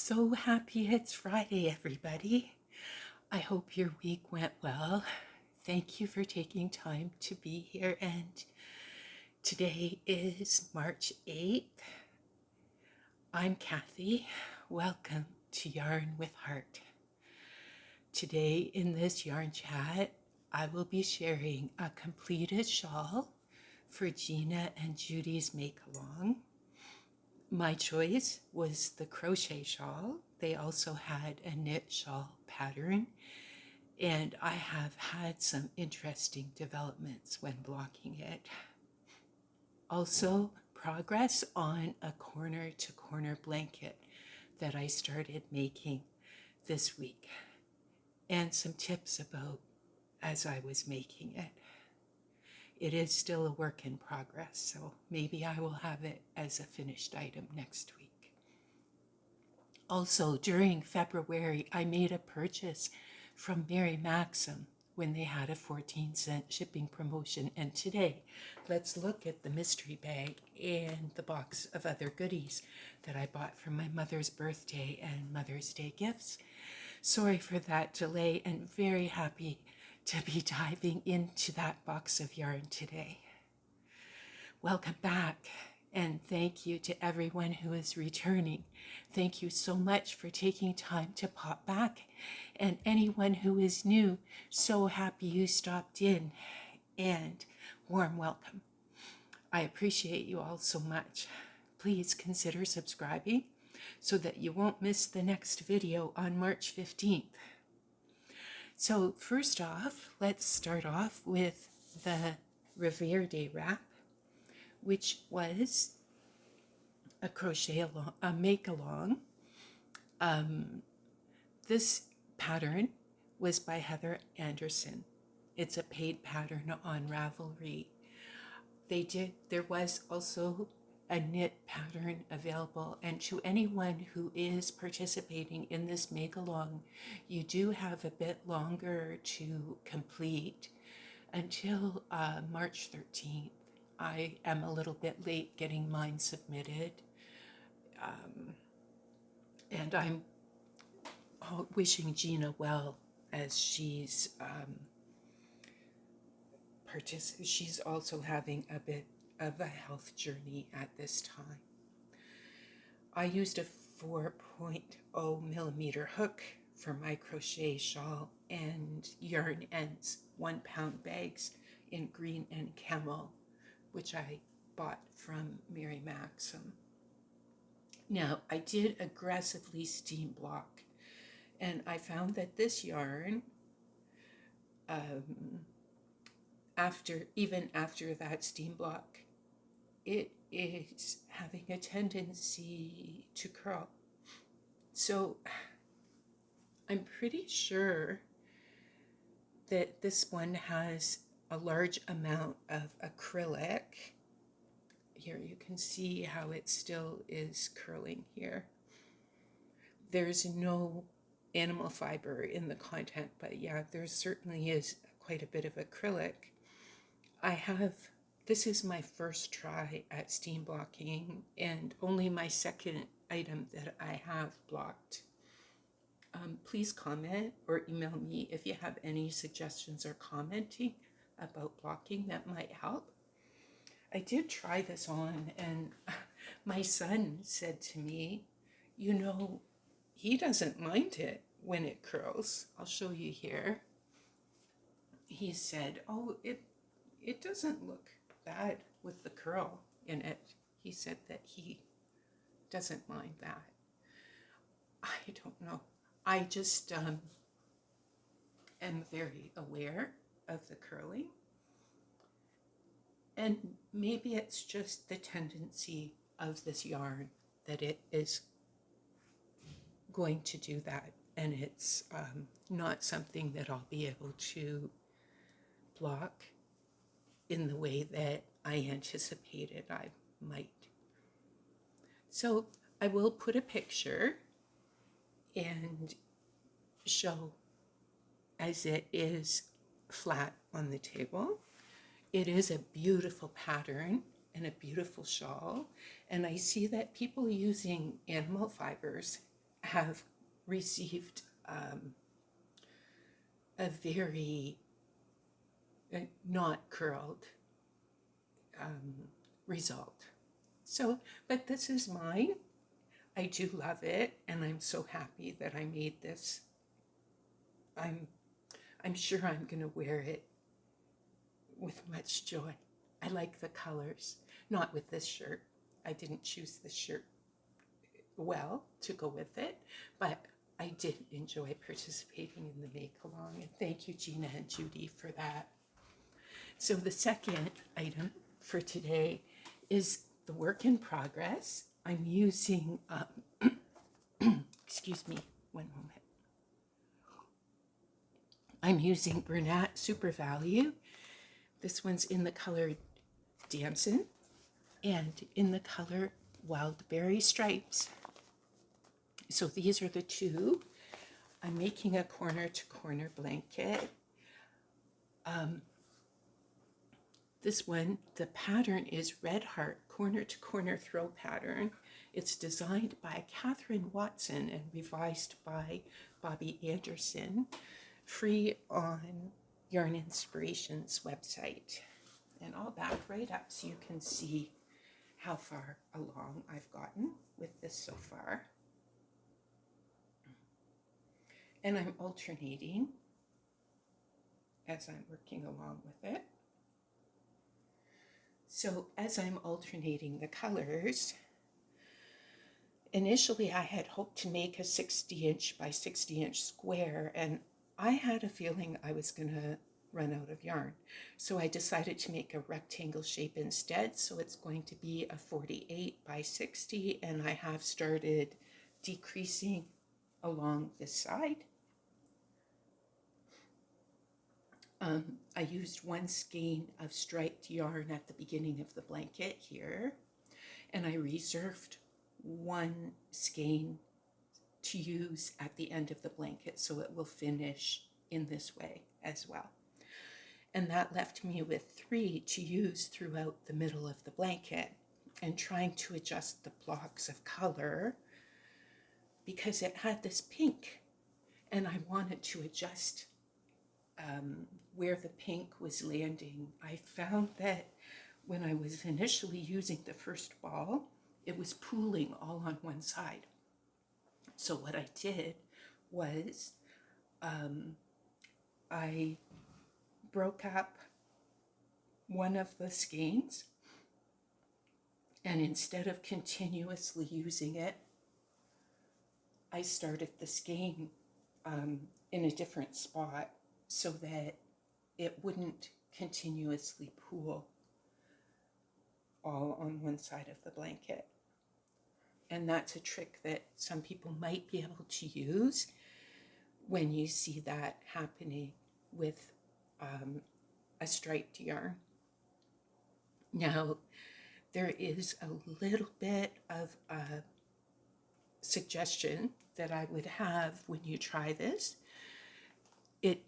So happy it's Friday, everybody. I hope your week went well. Thank you for taking time to be here. And today is March 8th. I'm Kathy. Welcome to Yarn with Heart. Today in this yarn chat, I will be sharing a completed shawl for Gina and Judy's make along. My choice was the crochet shawl. They also had a knit shawl pattern, and I have had some interesting developments when blocking it. Also, progress on a corner to corner blanket that I started making this week, and some tips about as I was making it. It is still a work in progress, so maybe I will have it as a finished item next week. Also, during February, I made a purchase from Mary Maxim when they had a 14-cent shipping promotion. And today, let's look at the mystery bag and the box of other goodies that I bought for my mother's birthday and Mother's Day gifts. Sorry for that delay, and very happy to be diving into that box of yarn today. Welcome back, and thank you to everyone who is returning. Thank you so much for taking time to pop back, and anyone who is new, so happy you stopped in, and warm welcome. I appreciate you all so much. Please consider subscribing so that you won't miss the next video on March 15th. So first off, let's start off with the Revere Day wrap, which was a crochet along, a make along. This pattern was by Heather Anderson. It's a paid pattern on Ravelry. There was also a knit pattern available, and to anyone who is participating in this make along, you do have a bit longer to complete until March 13th. I am a little bit late getting mine submitted, and I'm wishing Gina well as she's also having a bit of a health journey at this time. I used a 4.0 millimeter hook for my crochet shawl and yarn ends 1 pound bags in green and camel, which I bought from Mary Maxim. Now, I did aggressively steam block, and I found that this yarn, even after that steam block, it is having a tendency to curl. So I'm pretty sure that this one has a large amount of acrylic. Here you can see how it still is curling here. There's no animal fiber in the content, but yeah, there certainly is quite a bit of acrylic. This is my first try at steam blocking and only my second item that I have blocked. Please comment or email me if you have any suggestions or commenting about blocking that might help. I did try this on, and my son said to me, he doesn't mind it when it curls. I'll show you here. He said, oh, it doesn't look bad with the curl in it. He said that he doesn't mind that. I don't know. I just am very aware of the curling. And maybe it's just the tendency of this yarn that it is going to do that. And it's not something that I'll be able to block in the way that I anticipated I might. So I will put a picture and show as it is flat on the table. It is a beautiful pattern and a beautiful shawl, and I see that people using animal fibers have received a very not curled result. So, but this is mine. I do love it, and I'm so happy that I made this. I'm I'm sure I'm going to wear it with much joy. I like the colors, not with this shirt. I didn't choose this shirt well to go with it, but I did enjoy participating in the make along, and thank you, Gina and Judy, for that. So, the second item for today is the work in progress. I'm using, excuse me, one moment. I'm using Bernat Super Value. This one's in the color Damson and in the color Wild Berry Stripes. So these are the two. I'm making a corner to corner blanket. This one, the pattern is Red Heart corner to corner throw pattern. It's designed by Catherine Watson and revised by Bobby Anderson, free on Yarn Inspirations website. And I'll back right up so you can see how far along I've gotten with this so far. And I'm alternating as I'm working along with it. So as I'm alternating the colors, initially I had hoped to make a 60-inch by 60-inch square, and I had a feeling I was going to run out of yarn. So I decided to make a rectangle shape instead. So it's going to be a 48 by 60, and I have started decreasing along this side. I used one skein of striped yarn at the beginning of the blanket here, and I reserved one skein to use at the end of the blanket, so it will finish in this way as well. And that left me with 3 to use throughout the middle of the blanket, and trying to adjust the blocks of color because it had this pink, and I wanted to adjust where the pink was landing. I found that when I was initially using the first ball, it was pooling all on one side. So what I did was I broke up one of the skeins, and instead of continuously using it, I started the skein in a different spot so that it wouldn't continuously pool all on one side of the blanket. And that's a trick that some people might be able to use when you see that happening with a striped yarn. Now, there is a little bit of a suggestion that I would have when you try this. It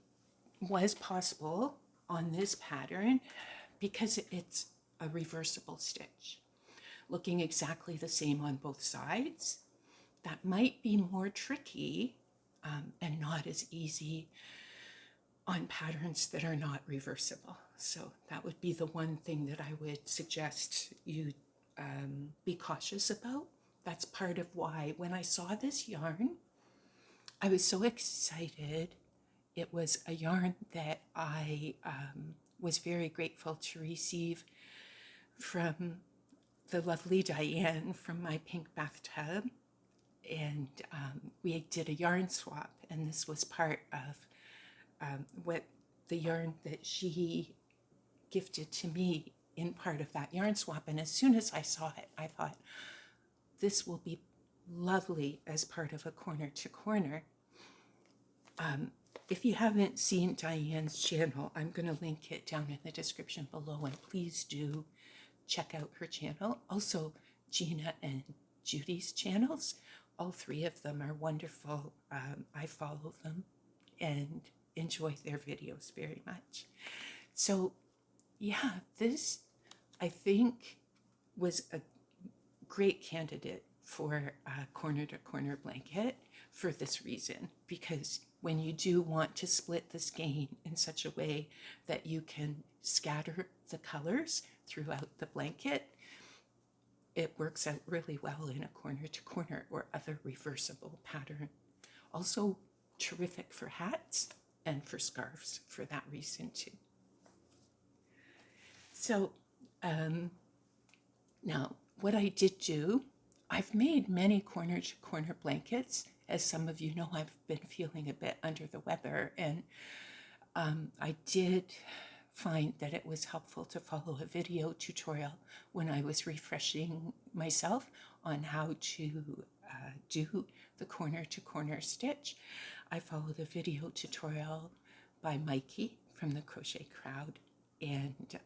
was possible on this pattern because it's a reversible stitch, looking exactly the same on both sides. That might be more tricky and not as easy on patterns that are not reversible. So that would be the one thing that I would suggest you be cautious about. That's part of why when I saw this yarn, I was so excited. It was a yarn that I was very grateful to receive from the lovely Diane from My Pink Bathtub. And we did a yarn swap, and this was part of what the yarn that she gifted to me in part of that yarn swap. And as soon as I saw it, I thought, this will be lovely as part of a corner to corner. If you haven't seen Diane's channel, I'm going to link it down in the description below, and please do check out her channel. Also, Gina and Judy's channels. All 3 of them are wonderful. I follow them and enjoy their videos very much. So, yeah, this I think was a great candidate for a corner to corner blanket for this reason, because when you do want to split the skein in such a way that you can scatter the colors throughout the blanket, it works out really well in a corner to corner or other reversible pattern. Also terrific for hats and for scarves for that reason too. So now what I did do, I've made many corner to corner blankets. As some of you know, I've been feeling a bit under the weather, and I did find that it was helpful to follow a video tutorial when I was refreshing myself on how to do the corner to corner stitch. I followed a video tutorial by Mikey from the Crochet Crowd, and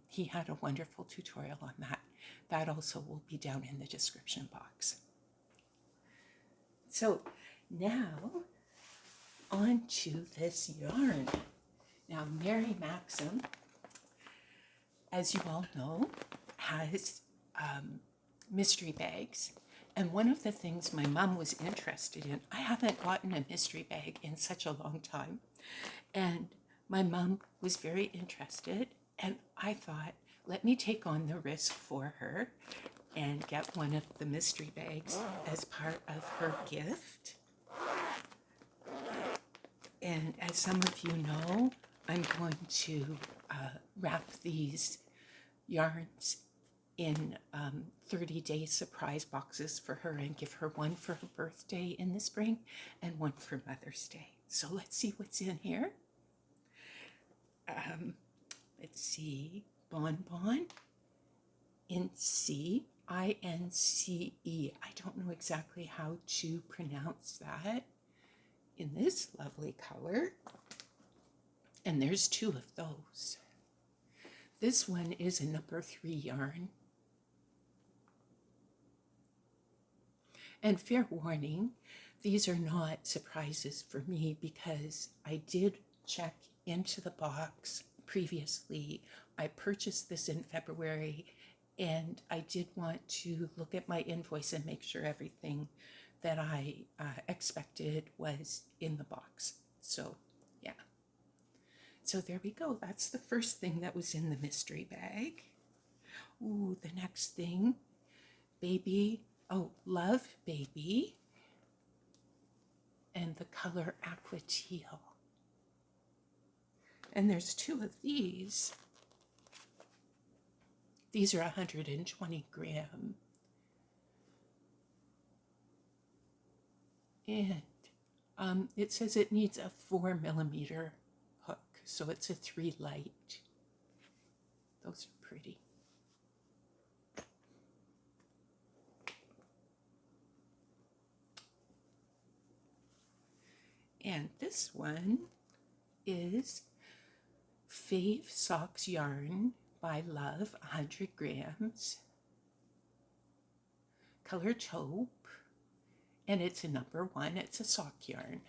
he had a wonderful tutorial on that. That also will be down in the description box. So now on to this yarn. Now Mary Maxim, as you all know, has mystery bags. And one of the things my mom was interested in, I haven't gotten a mystery bag in such a long time. And my mom was very interested, and I thought, let me take on the risk for her and get one of the mystery bags as part of her gift. And as some of you know, I'm going to wrap these yarns in 30-day surprise boxes for her and give her one for her birthday in the spring and one for Mother's Day. So let's see what's in here. Let's see, Bonbon, Ince, I-N-C-E. I don't know exactly how to pronounce that, in this lovely color. And there's two of those. This one is a number 3 yarn. And fair warning, these are not surprises for me because I did check into the box previously. I purchased this in February, and I did want to look at my invoice and make sure everything that I expected was in the box. So yeah. So there we go. That's the first thing that was in the mystery bag. Ooh, the next thing, baby, Love Baby, and the color Aqua Teal. And there's two of these. These are 120 gram. And it says it needs a 4mm hook, so it's a 3 light. Those are pretty. And this one is Fave Socks Yarn by Love, 100 grams. Color Taupe, and it's a number 1. It's a sock yarn.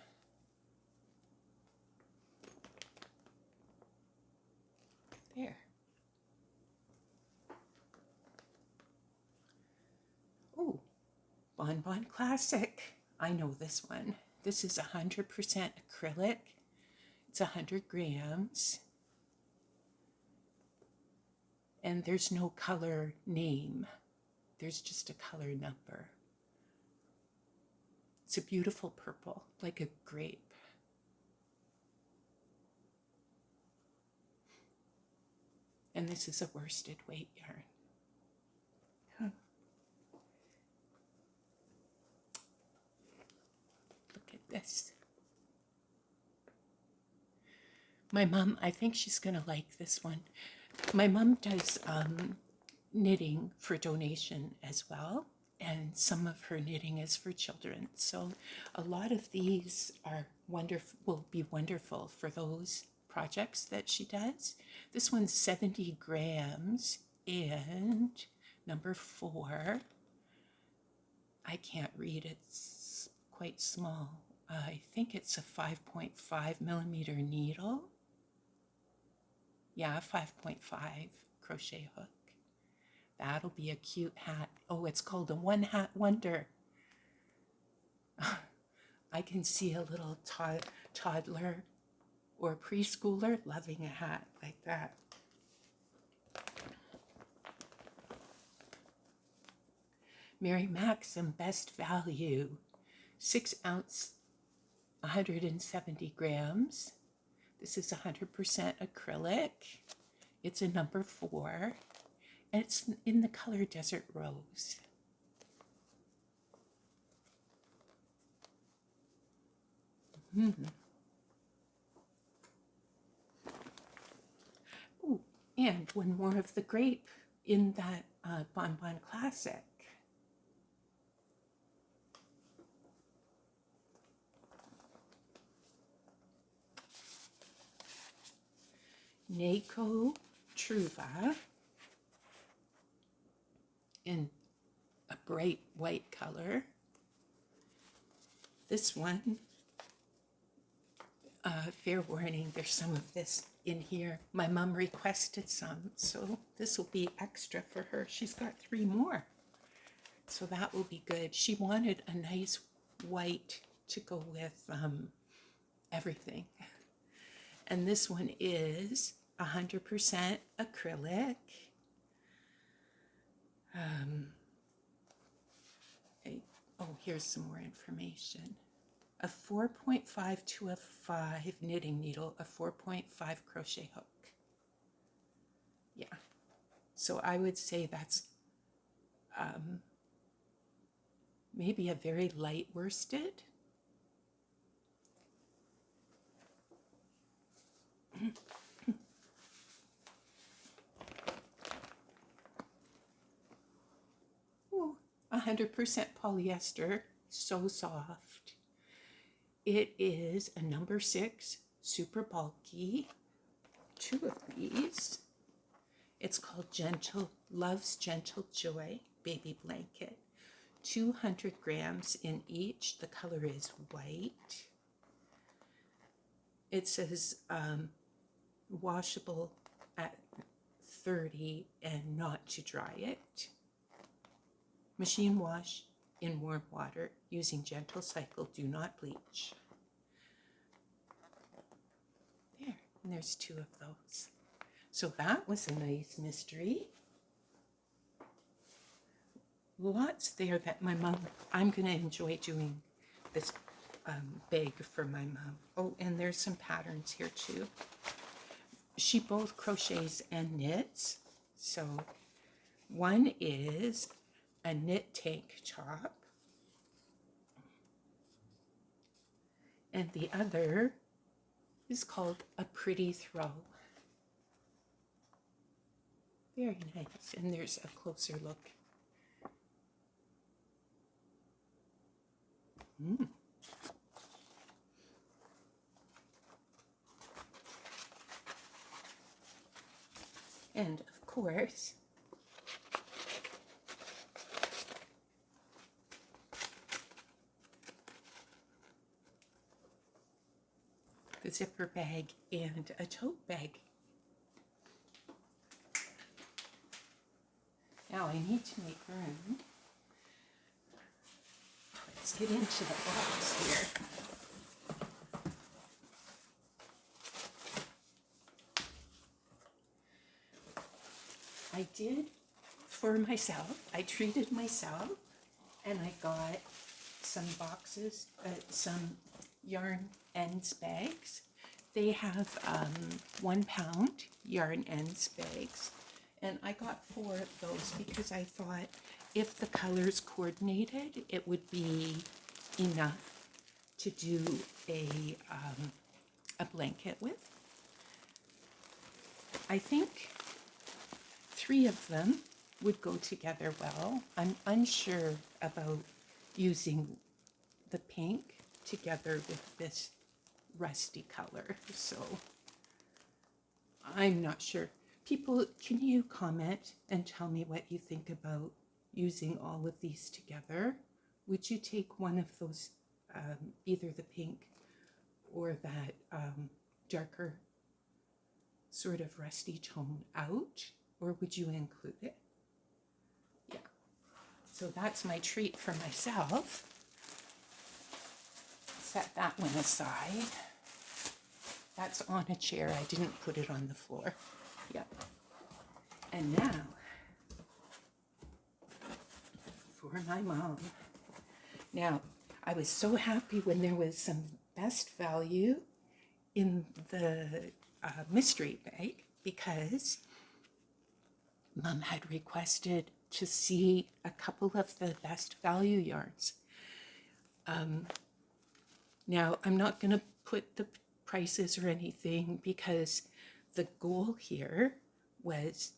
There. Oh, Bonbon Classic. I know this one. This is 100% acrylic. It's 100 grams. And there's no color name. There's just a color number. It's a beautiful purple, like a grape. And this is a worsted weight yarn. Look at this. My mom, I think she's gonna like this one. My mom does knitting for donation as well, and some of her knitting is for children. So a lot of these are wonderful, will be wonderful for those projects that she does. This one's 70 grams and number 4. I can't read, it's quite small. I think it's a 5.5mm needle. Yeah, 5.5 crochet hook. That'll be a cute hat. Oh, it's called a one hat wonder. I can see a little toddler or preschooler loving a hat like that. Mary Maxim Best Value, 6 ounce, 170 grams. This is 100% acrylic. It's a number 4, and it's in the color Desert Rose. Ooh, and one more of the grape in that Bon Bon Classic. Nako Truva in a bright white color. This one, fair warning, there's some of this in here. My mom requested some, so this will be extra for her. She's got 3 more, so that will be good. She wanted a nice white to go with everything. And this one is 100% acrylic. Oh, here's some more information. A 4.5 to a 5 knitting needle, a 4.5 crochet hook. Yeah. So I would say that's maybe a very light worsted. Ooh, 100% polyester, so soft. It is a number 6, super bulky, 2 of these. It's called Love's Gentle Joy Baby Blanket. 200 grams in each. The color is white. It says washable at 30 and not to dry it. Machine wash in warm water using gentle cycle. Do not bleach. There, and there's 2 of those. So that was a nice mystery. Lots there that my mom, I'm going to enjoy doing this bag for my mom. Oh, and there's some patterns here too. She both crochets and knits. So one is a knit tank top, and the other is called a pretty throw. Very nice. And there's a closer look. And of course, the zipper bag and a tote bag. Now I need to make room. Let's get into the box here. I did for myself. I treated myself, and I got some boxes, some yarn ends bags. They have 1 pound yarn ends bags, and I got 4 of those because I thought if the colors coordinated, it would be enough to do a blanket with. I think 3 of them would go together well. I'm unsure about using the pink together with this rusty color, so I'm not sure. People, can you comment and tell me what you think about using all of these together? Would you take one of those, either the pink or that darker sort of rusty tone out, or would you include it? So that's my treat for myself. Set that one aside. That's on a chair. I didn't put it on the floor. Yep. And now, for my mom. Now, I was so happy when there was some best value in the mystery bag because Mom had requested to see a couple of the best value yarns. Now, I'm not going to put the prices or anything because the goal here was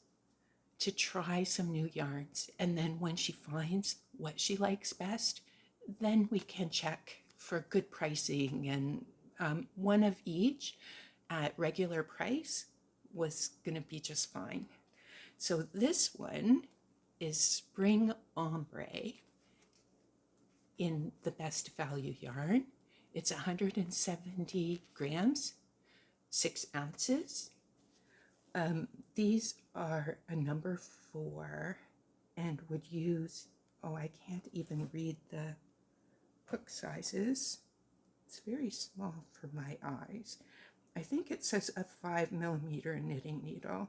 to try some new yarns. And then when she finds what she likes best, then we can check for good pricing. And one of each at regular price was going to be just fine. So this one is Spring Ombre in the best value yarn. It's 170 grams, 6 ounces. These are a number 4 and would use, oh, I can't even read the hook sizes. It's very small for my eyes. I think it says a 5mm knitting needle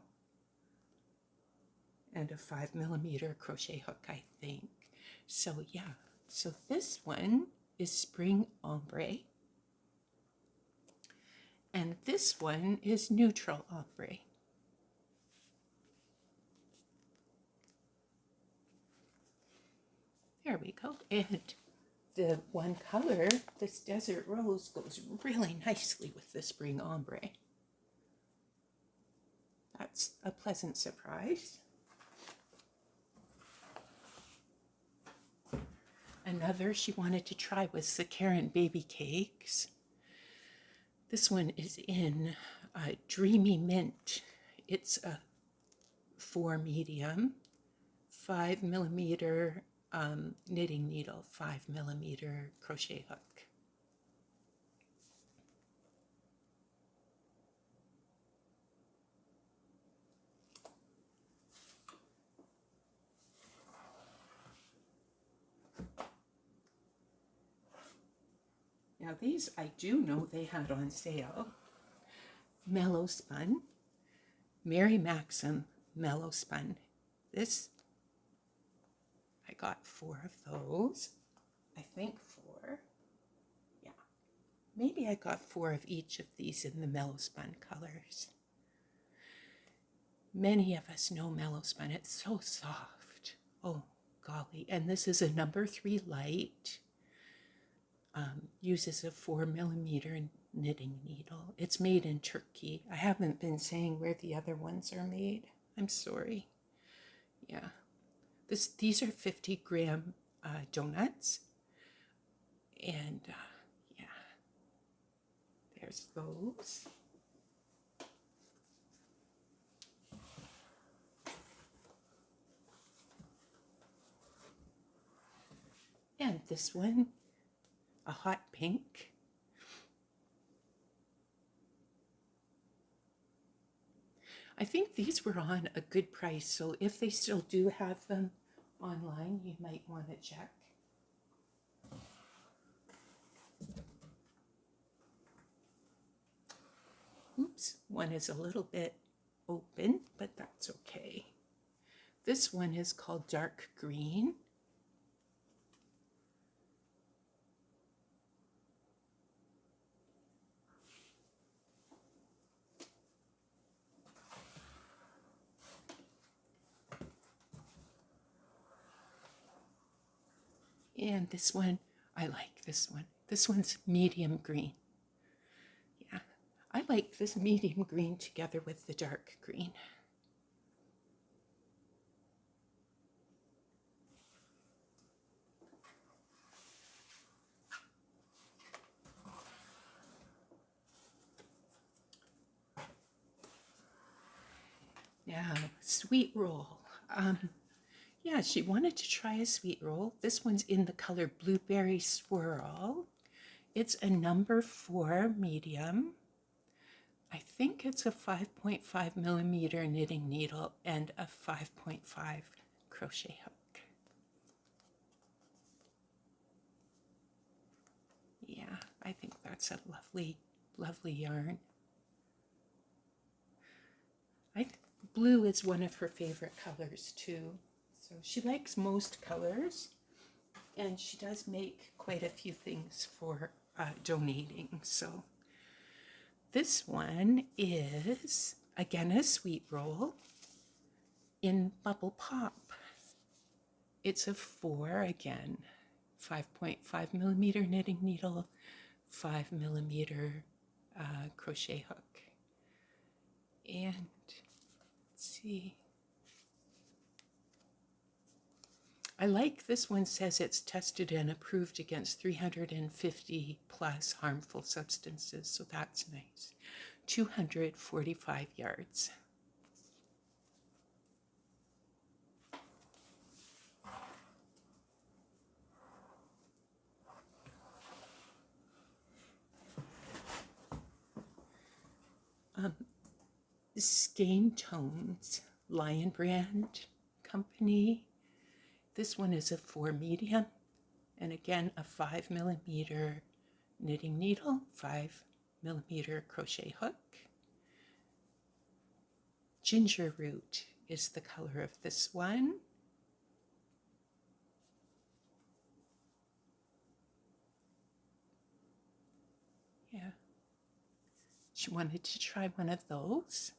and a 5mm crochet hook, I think. So yeah, so this one is Spring Ombre. And this one is Neutral Ombre. There we go. And the one color, this Desert Rose, goes really nicely with the Spring Ombre. That's a pleasant surprise. Another she wanted to try was the Karen Baby Cakes. This one is in Dreamy Mint. It's a 4 medium, 5mm knitting needle, 5mm crochet hook. Now these I do know they had on sale. Mellow Spun, Mary Maxim Mellow Spun. This, I got 4 of those. I think 4. Yeah. Maybe I got 4 of each of these in the Mellow Spun colors. Many of us know Mellow Spun. It's so soft. Oh, golly. And this is a number 3 light. Uses a 4mm knitting needle. It's made in Turkey. I haven't been saying where the other ones are made. I'm sorry. Yeah. These are 50-gram donuts. And yeah, there's those. And this one, a hot pink. I think these were on a good price, so if they still do have them online, you might want to check. Oops, one is a little bit open, but that's okay. This one is called Dark Green. And this one, I like this one. This one's medium green. Yeah, I like this medium green together with the dark green. Now, sweet roll. Yeah, she wanted to try a sweet roll. This one's in the color Blueberry Swirl. It's a number 4 medium. I think it's a 5.5mm knitting needle and a 5.5 crochet hook. Yeah, I think that's a lovely, lovely yarn. Blue is one of her favorite colors too. So she likes most colors, and she does make quite a few things for donating. So this one is again a sweet roll in Bubble Pop. It's a 4 again, 5.5 millimeter knitting needle, 5 millimeter crochet hook. And let's see. I like this one, says it's tested and approved against 350 plus harmful substances, so that's nice. 245 yards. Skein Tones Lion Brand Company. This one is a 4 medium, and again a 5 millimeter knitting needle, 5 millimeter crochet hook. Ginger Root is the color of this one. Yeah, she wanted to try one of those.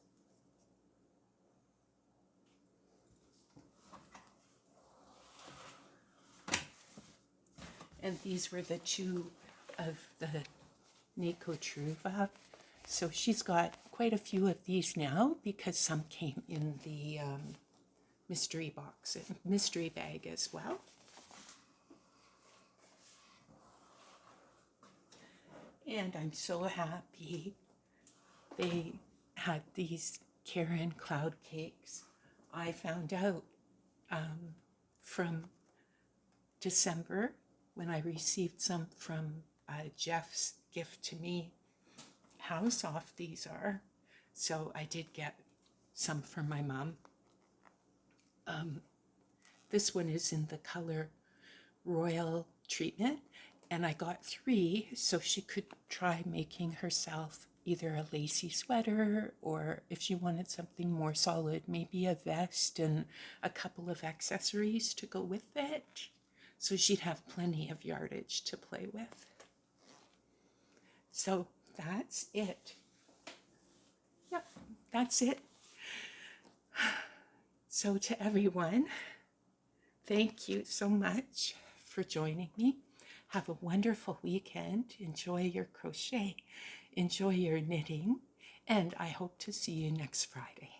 And these were the two of the Nico Truva. So she's got quite a few of these now because some came in the mystery box, mystery bag as well. And I'm so happy they had these Karen cloud cakes. I found out from December when I received some from Jeff's gift to me, how soft these are. So I did get some for my mom. This one is in the color Royal Treatment, and I got 3 so she could try making herself either a lacy sweater, or if she wanted something more solid, maybe a vest and a couple of accessories to go with it. So she'd have plenty of yardage to play with. So that's it. Yep, that's it. So to everyone, thank you so much for joining me. Have a wonderful weekend. Enjoy your crochet. Enjoy your knitting. And I hope to see you next Friday.